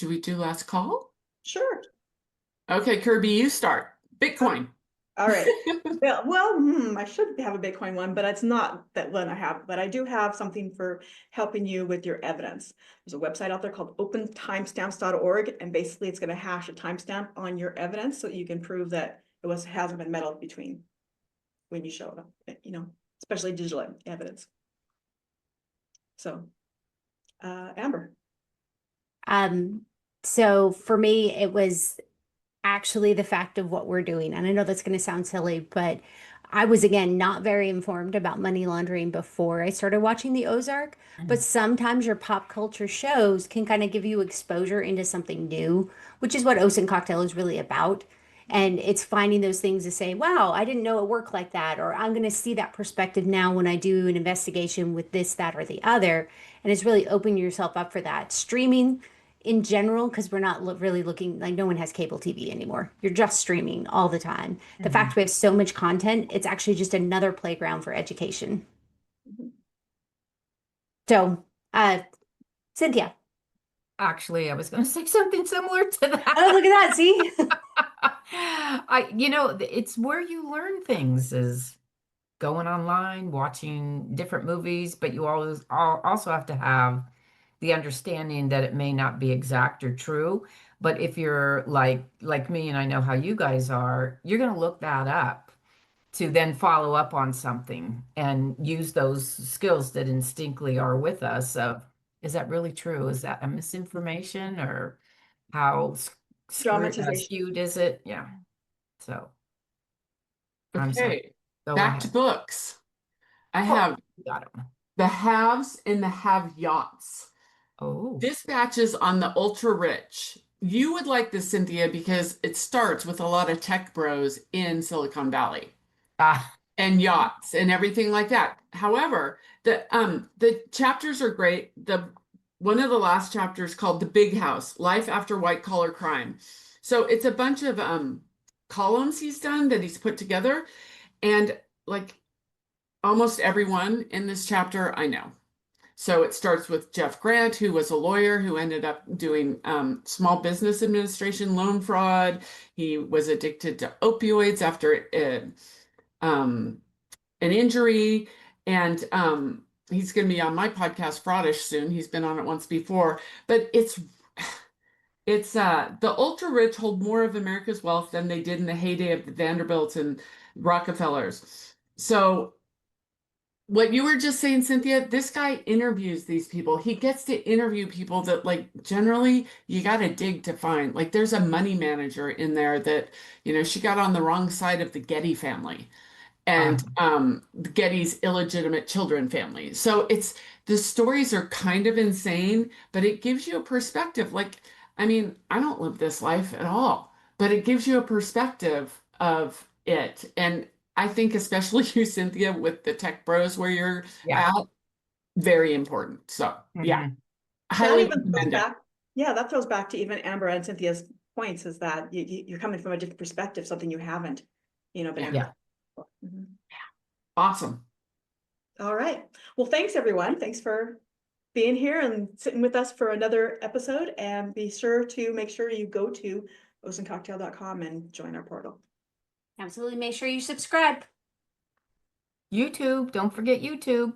Should we do last call? Sure. Okay, Kirby, you start. Uh, Bitcoin. All right. I should have a Bitcoin one, but it's not that one I have. But I do have something for helping you with your evidence. There's a website out there called opentimestamps.org, and basically it's going to hash a timestamp on your evidence so you can prove that hasn't been meddled between when you show it, especially digital evidence. So, Amber. Um, so for me, it was actually the fact of what we're doing. And I know that's going to sound silly, but I was again not very informed about money laundering before I started watching the Ozark. But sometimes your pop culture shows can kind of give you exposure into something new, which is what Ocean Cocktail is really about. And it's finding those things to say, wow, I didn't know it worked like that, or I'm going to see that perspective now when I do an investigation with this, that, or the other. And it's really opening yourself up for that. Streaming in general, because we're not really looking like no one has cable TV anymore. You're just streaming all the time. The fact we have so much content, it's actually just another playground for education. So, Cynthia. Actually, I was going to say something similar to that. Oh, look at that. See? It's where you learn things is going online, watching different movies, but you also have to have the understanding that it may not be exact or true. But if you're like me, and I know how you guys are, you're going to look that up to then follow up on something and use those skills that instinctively are with us of, is that really true? Is that a misinformation or how Dramatization. skewed is it? Yeah. So I'm sorry. Okay, Go back to ahead. books. I Oh, have got it. The Haves and the Have-Yachts. Oh, Dispatches on the ultra rich. You would like this, Cynthia, because it starts with a lot of tech bros in Silicon Valley ah, and yachts and everything like that. However, the chapters are great. The one of the last chapters called The Big House: Life After White Collar Crime. So it's a bunch of columns he's done that he's put together, and like almost everyone in this chapter I know. So it starts with Jeff Grant, who was a lawyer who ended up doing small business administration loan fraud. He was addicted to opioids after an injury, and he's going to be on my podcast, Fraudish, soon. He's been on it once before, but it's the ultra rich hold more of America's wealth than they did in the heyday of the Vanderbilts and Rockefellers. So what you were just saying, Cynthia, this guy interviews these people. He gets to interview people that, like, generally you got to dig to find. Like, there's a money manager in there that, she got on the wrong side of the Getty family and Getty's illegitimate children family. So the stories are kind of insane, but it gives you a perspective. Like, I mean, I don't live this life at all, but it gives you a perspective of it. And I think especially you, Cynthia, with the tech bros where you're yeah. at, very important. So yeah, That highly even throws recommend it. back, that throws back to even Amber and Cynthia's points, is that you're coming from a different perspective, something you haven't, been able Yeah. to. Mhm. Awesome. All right. Well, thanks everyone. Thanks for being here and sitting with us for another episode. And be sure to make sure you go to oceancocktail.com and join our portal. Absolutely. Make sure you subscribe. YouTube. Don't forget YouTube.